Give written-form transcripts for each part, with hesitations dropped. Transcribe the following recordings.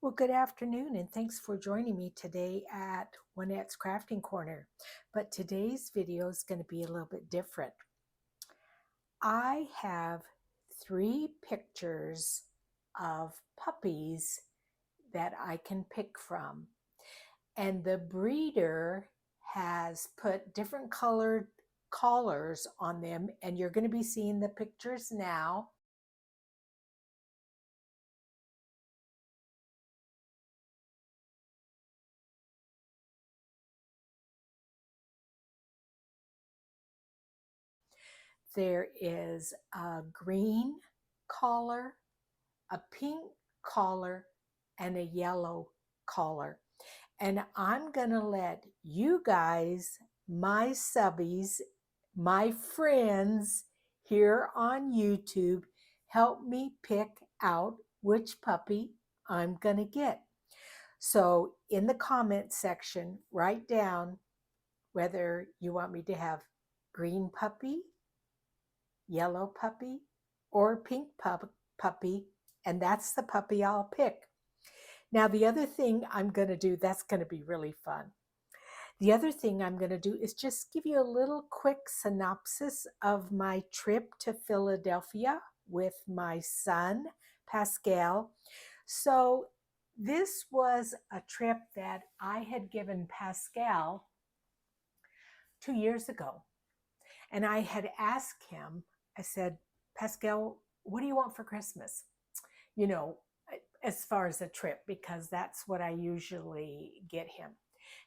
Well, good afternoon, and thanks for joining me today at Juanette's Crafting Corner. But today's video is going to be a little bit different. I have 3 pictures of puppies that I can pick from, and the breeder has put different colored collars on them, and you're going to be seeing the pictures now. There is a green collar, a pink collar, and a yellow collar. And I'm going to let you guys, my subbies, my friends here on YouTube, help me pick out which puppy I'm going to get. So in the comment section, write down whether you want me to have green puppy, yellow puppy, or pink puppy, and that's the puppy I'll pick. Now, the other thing I'm going to do, that's going to be really fun. The other thing I'm going to do is just give you a little quick synopsis of my trip to Philadelphia with my son, Pascal. So this was a trip that I had given Pascal 2 years ago. And I had asked him, I said, Pascal, what do you want for Christmas? You know, as far as a trip, because that's what I usually get him.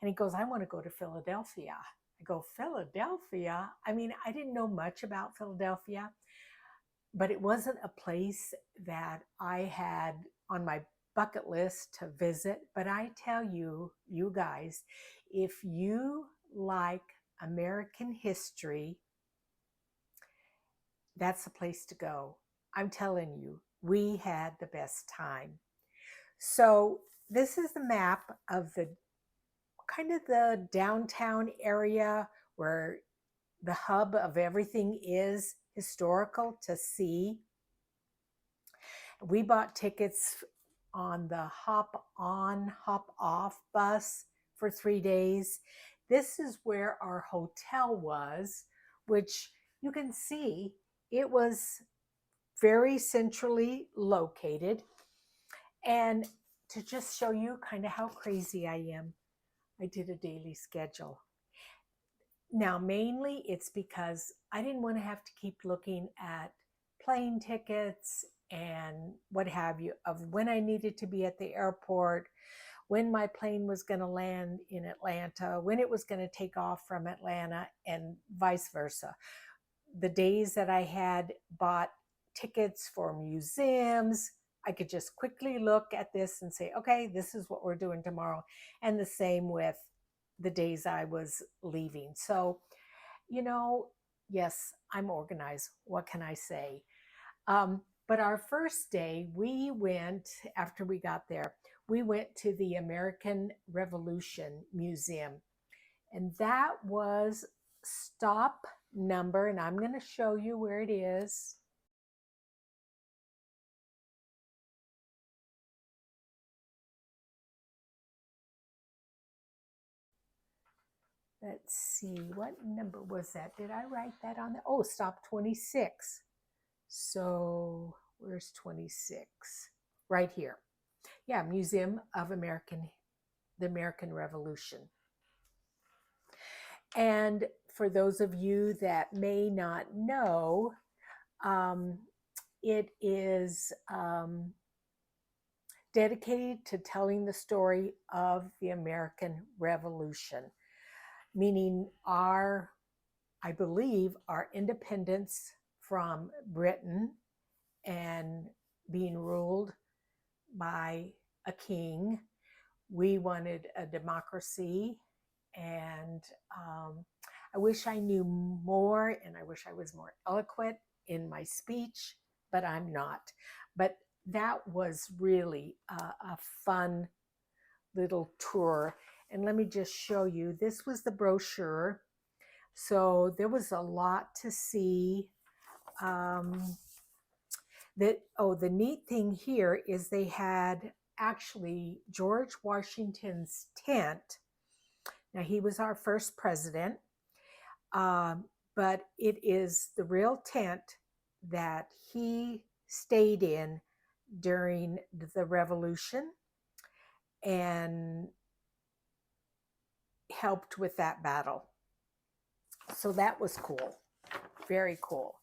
And he goes, I want to go to Philadelphia. I go, Philadelphia? I mean, I didn't know much about Philadelphia, but it wasn't a place that I had on my bucket list to visit. But I tell you, you guys, if you like American history, that's the place to go. I'm telling you, we had the best time. So this is the map of the kind of the downtown area where the hub of everything is historical to see. We bought tickets on the hop on, hop off bus for 3 days. This is where our hotel was, which you can see it was very centrally located. And to just show you kind of how crazy I am, I did a daily schedule. Now, mainly it's because I didn't want to have to keep looking at plane tickets and what have you, of when I needed to be at the airport, when my plane was going to land in Atlanta, when it was going to take off from Atlanta, and vice versa. The days that I had bought tickets for museums, I could just quickly look at this and say, okay, this is what we're doing tomorrow. And the same with the days I was leaving. So, you know, yes, I'm organized. What can I say? But our first day, we went, after we got there, we went to the American Revolution Museum. And that was stop number, and I'm going to show you where it is. Let's see, what number was that? Did I write that on there? Oh, stop 26. So where's 26? Right here. Yeah, Museum of the American Revolution. And for those of you that may not know, it is dedicated to telling the story of the American Revolution, meaning I believe, our independence from Britain and being ruled by a king. We wanted a democracy, and I wish I knew more, and I wish I was more eloquent in my speech, but I'm not. But that was really a fun little tour. And let me just show you, this was the brochure. So there was a lot to see. The neat thing here is they had actually George Washington's tent. Now, he was our first president, um, but it is the real tent that he stayed in during the Revolution and helped with that battle. So that was cool, very cool.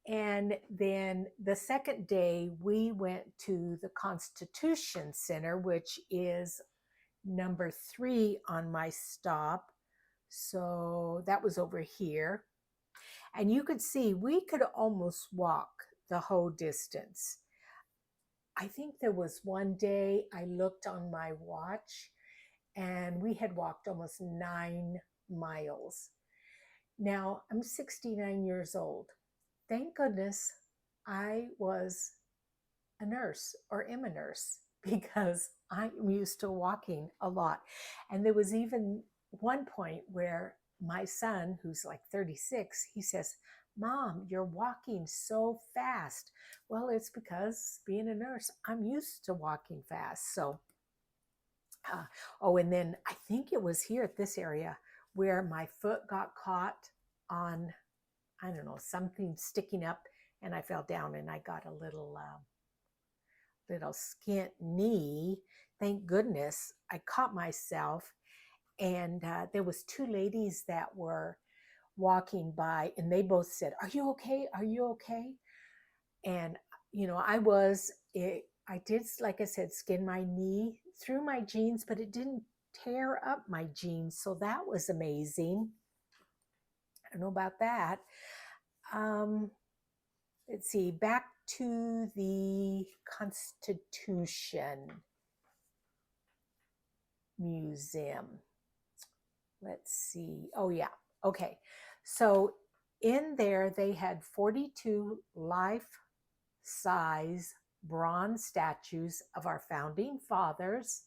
And then the second day, we went to the Constitution Center, which is number 3 on my stop. So that was over here. And you could see we could almost walk the whole distance. I think there was one day I looked on my watch and we had walked almost 9 miles. Now I'm 69 years old. Thank goodness I was a nurse or am a nurse because I'm used to walking a lot. And there was even one point where my son, who's like 36, he says, "Mom, you're walking so fast." Well, it's because being a nurse, I'm used to walking fast. So, oh, and then I think it was here at this area where my foot got caught on, I don't know, something sticking up, and I fell down and I got a little skint knee. Thank goodness I caught myself. And there was 2 ladies that were walking by, and they both said, "Are you okay? Are you okay?" And I did, like I said, skin my knee through my jeans, but it didn't tear up my jeans. So that was amazing. I don't know about that. Let's see, back to the Constitution Museum. Let's see. Oh, yeah. Okay. So in there, they had 42 life-size bronze statues of our founding fathers.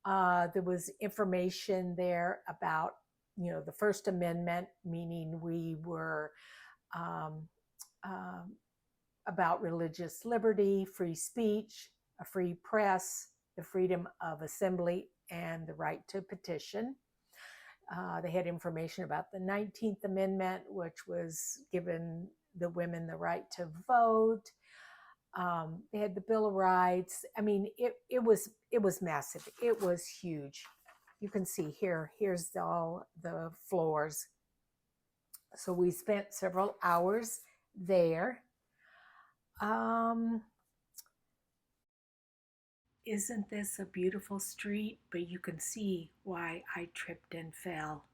There was information there about, the First Amendment, meaning we were about religious liberty, free speech, a free press, the freedom of assembly, and the right to petition. They had information about the 19th Amendment, which was given the women the right to vote. They had the Bill of Rights. I mean, it was massive. It was huge. You can see here's all the floors. So we spent several hours there. Isn't this a beautiful street? But you can see why I tripped and fell.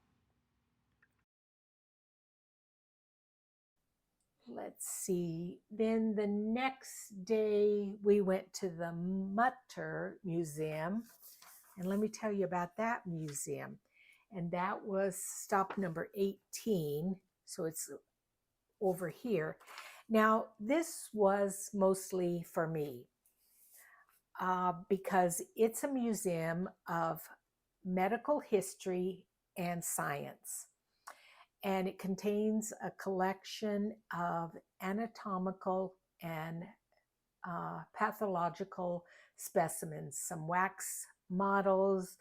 Let's see. Then the next day we went to the Mutter Museum. And let me tell you about that museum. And that was stop number 18. So it's over here. Now, this was mostly for me because it's a museum of medical history and science. And it contains a collection of anatomical and pathological specimens, some wax models,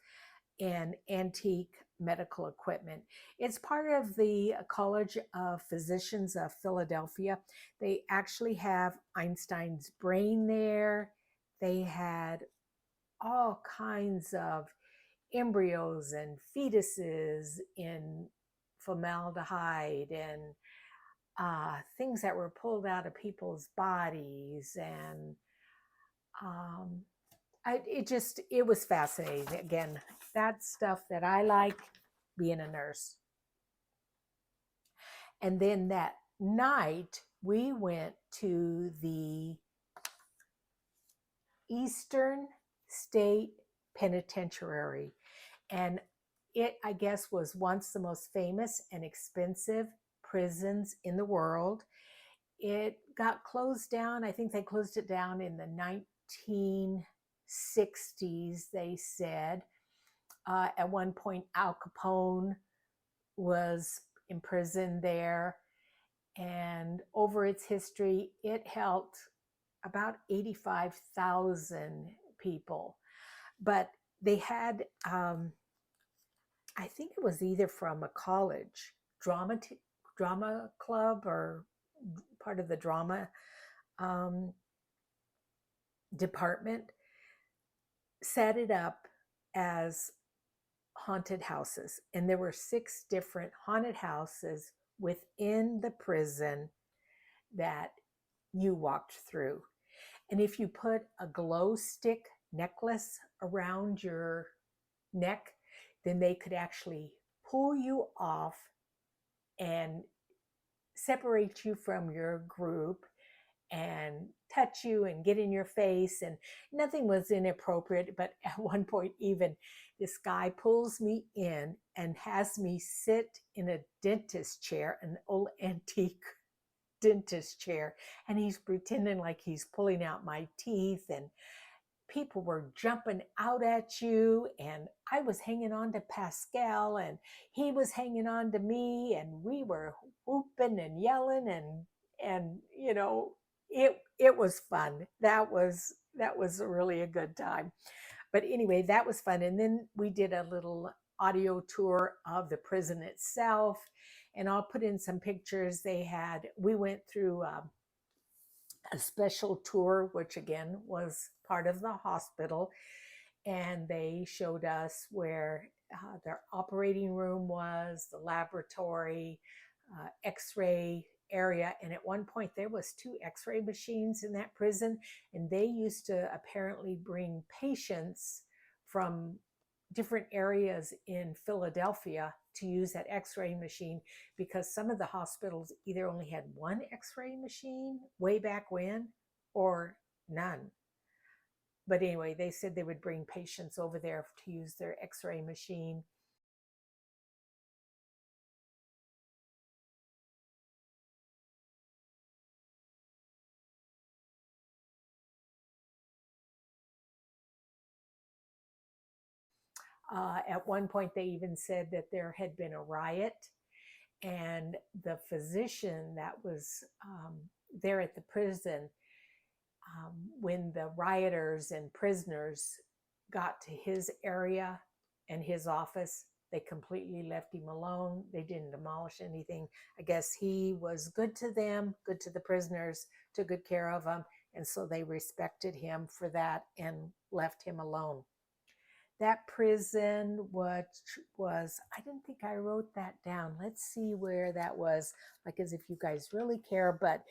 and antique medical equipment. It's part of the College of Physicians of Philadelphia. They actually have Einstein's brain there. They had all kinds of embryos and fetuses in formaldehyde and things that were pulled out of people's bodies. And it was fascinating. Again, that's stuff that I like, being a nurse. And then that night we went to the Eastern State Penitentiary, and it, I guess, was once the most famous and expensive prisons in the world. It got closed down. I think they closed it down in the 1960s, they said. At one point, Al Capone was imprisoned there. And over its history, it held about 85,000 people. But they had, I think it was either from a college drama club or part of the drama um, department, set it up as haunted houses. And there were 6 different haunted houses within the prison that you walked through. And if you put a glow stick necklace around your neck, then they could actually pull you off and separate you from your group and touch you and get in your face, and nothing was inappropriate. But at one point, even this guy pulls me in and has me sit in a dentist chair, an old antique dentist chair, and he's pretending like he's pulling out my teeth, and people were jumping out at you, and I was hanging on to Pascal and he was hanging on to me, and we were whooping and yelling, and you know, it was fun. That was really a good time. But anyway, that was fun. And then we did a little audio tour of the prison itself, and I'll put in some pictures. We went through a special tour, which again was part of the hospital. And they showed us where their operating room was, the laboratory, x-ray area. And at one point there was 2 x-ray machines in that prison. And they used to apparently bring patients from different areas in Philadelphia to use that x-ray machine, because some of the hospitals either only had 1 x-ray machine way back when or none. But anyway, they said they would bring patients over there to use their x-ray machine. At one point, they even said that there had been a riot, and the physician that was there at the prison, when the rioters and prisoners got to his area and his office, they completely left him alone. They didn't demolish anything. I guess he was good to them, good to the prisoners, took good care of them, and so they respected him for that and left him alone. That prison, which was, I didn't think I wrote that down. Let's see where that was, like as if you guys really care. But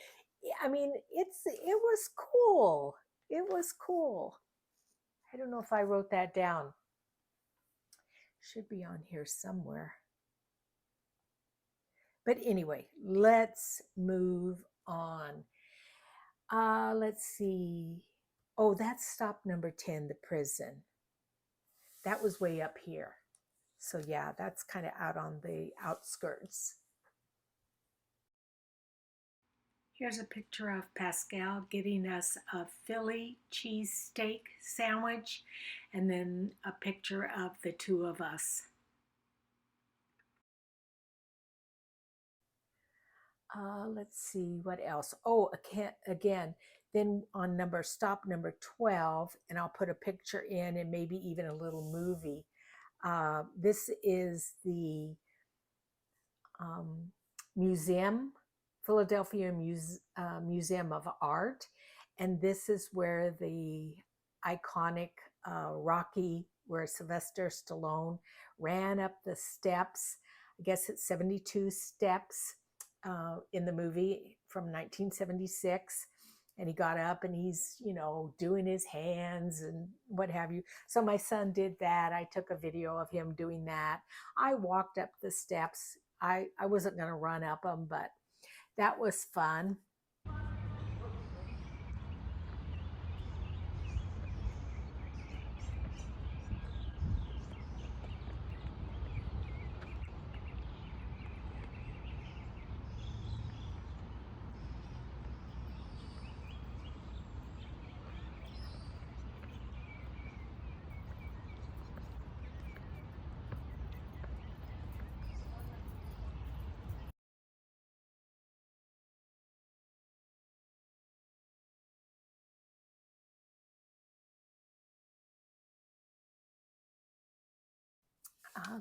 I mean, it was cool. It was cool. I don't know if I wrote that down. Should be on here somewhere. But anyway, let's move on. Let's see. Oh, that's stop number 10, the prison. That was way up here. So yeah, that's kind of out on the outskirts. Here's a picture of Pascal getting us a Philly cheesesteak sandwich, and then a picture of the 2 of us. Let's see what else. Oh, again, then on stop number 12, and I'll put a picture in and maybe even a little movie. This is the museum, Philadelphia Museum of Art. And this is where the iconic Rocky, where Sylvester Stallone ran up the steps. I guess it's 72 steps in the movie from 1976. And he got up and he's, doing his hands and what have you. So my son did that. I took a video of him doing that. I walked up the steps. I wasn't going to run up them, but that was fun.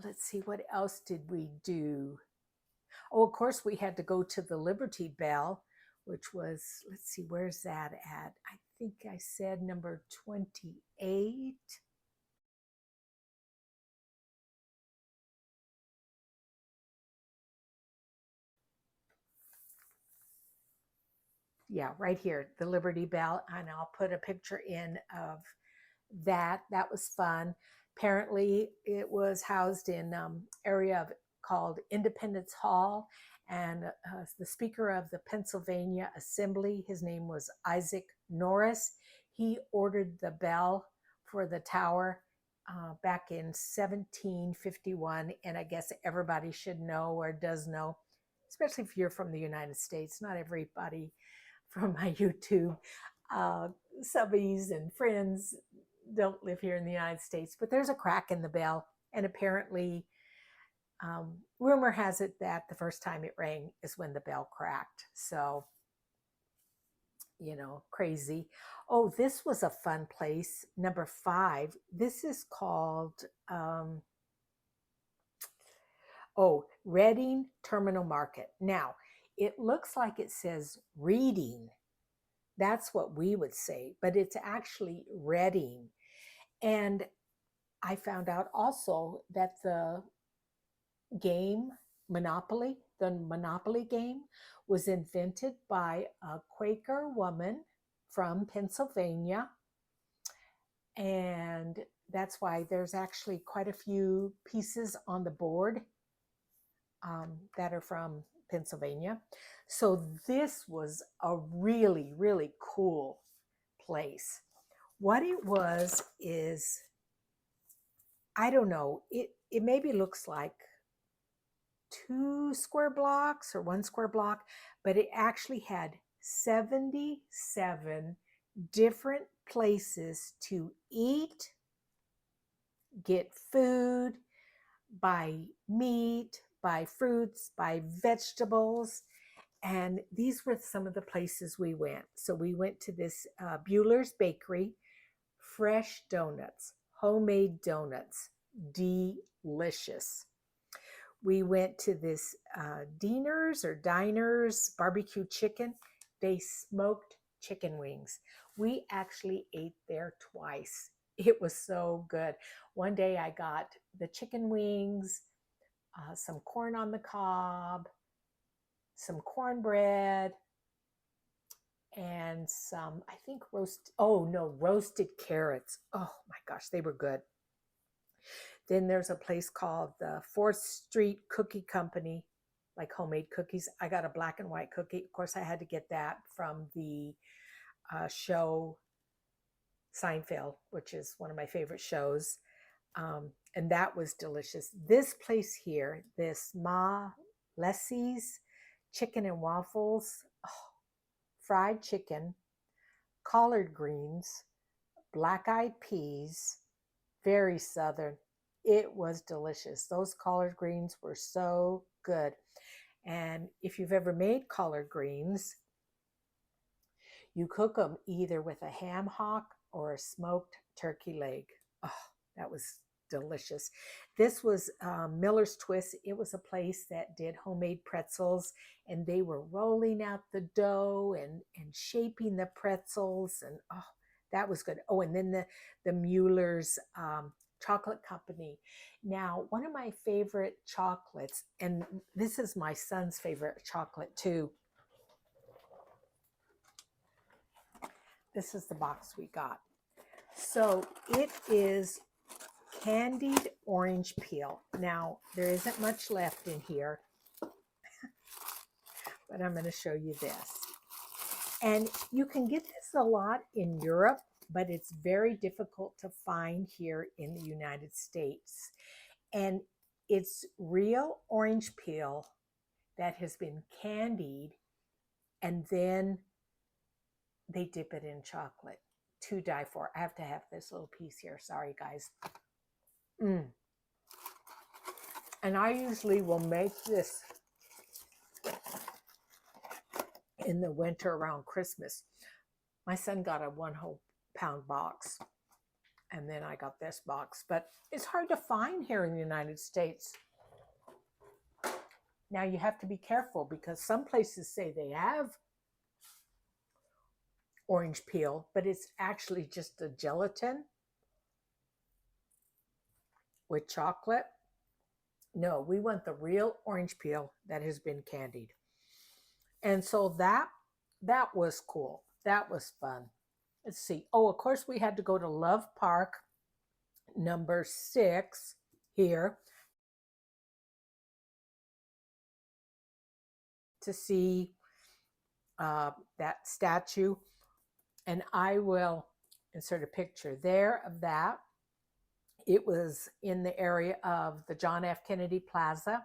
let's see, what else did we do? Oh, of course, we had to go to the Liberty Bell, which was, let's see, where's that at? I think I said number 28. Yeah, right here, the Liberty Bell. And I'll put a picture in of that. That was fun. Apparently, it was housed in area called Independence Hall, and the Speaker of the Pennsylvania Assembly, his name was Isaac Norris. He ordered the bell for the tower back in 1751, and I guess everybody should know or does know, especially if you're from the United States. Not everybody from my YouTube subbies and friends don't live here in the United States, but there's a crack in the bell. And apparently, rumor has it that the first time it rang is when the bell cracked. So, crazy. Oh, this was a fun place. Number 5. This is called, Reading Terminal Market. Now, it looks like it says reading. That's what we would say, but it's actually Reading. And I found out also that the game the Monopoly game, was invented by a Quaker woman from Pennsylvania. And that's why there's actually quite a few pieces on the board that are from Pennsylvania. So this was a really, really cool place. What it was is, I don't know, it maybe looks like 2 square blocks or 1 square block, but it actually had 77 different places to eat, get food, buy meat, buy fruits, buy vegetables. And these were some of the places we went. So we went to this Bueller's Bakery, fresh donuts, homemade donuts, delicious. We went to this Diners barbecue chicken. They smoked chicken wings. We actually ate there twice. It was so good. One day I got the chicken wings, some corn on the cob, some cornbread, and some, I think, roasted carrots. Oh my gosh, they were good. Then there's a place called the 4th Street Cookie Company, like homemade cookies. I got a black and white cookie. Of course, I had to get that from the show Seinfeld, which is one of my favorite shows. And that was delicious. This place here, this Ma Lessie's Chicken and Waffles, fried chicken, collard greens, black-eyed peas, very Southern. It was delicious. Those collard greens were so good. And if you've ever made collard greens, you cook them either with a ham hock or a smoked turkey leg. Oh, that was delicious. This was Miller's Twist. It was a place that did homemade pretzels, and they were rolling out the dough and shaping the pretzels. And that was good. Oh, and then the Mueller's chocolate company. Now, one of my favorite chocolates, and this is my son's favorite chocolate too. This is the box we got. So it is candied orange peel. Now, there isn't much left in here, but I'm going to show you this. And you can get this a lot in Europe, but it's very difficult to find here in the United States. And it's real orange peel that has been candied, and then they dip it in chocolate to die for. I have to have this little piece here. Sorry, guys. And I usually will make this in the winter around Christmas. My son got a 1 whole pound box. And then I got this box, but it's hard to find here in the United States. Now you have to be careful because some places say they have orange peel, but it's actually just a gelatin with chocolate. No, we want the real orange peel that has been candied. And so that was cool. That was fun. Let's see. Oh, of course we had to go to Love Park number 6 here to see that statue. And I will insert a picture there of that. It was in the area of the John F. Kennedy Plaza.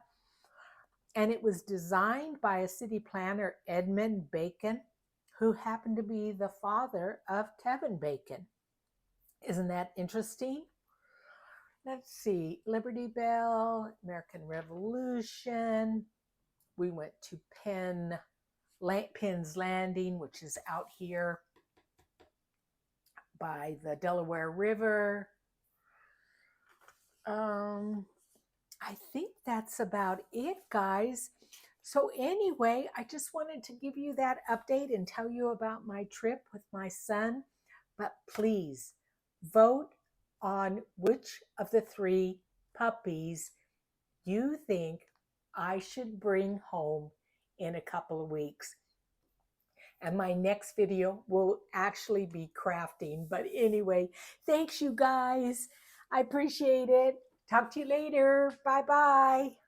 And it was designed by a city planner, Edmund Bacon, who happened to be the father of Kevin Bacon. Isn't that interesting? Let's see. Liberty Bell, American Revolution. We went to Penn's Landing, which is out here by the Delaware River. I think that's about it, guys. So anyway, I just wanted to give you that update and tell you about my trip with my son. But please vote on which of the 3 puppies you think I should bring home in a couple of weeks. And my next video will actually be crafting. But anyway, thanks you guys. I appreciate it. Talk to you later. Bye-bye.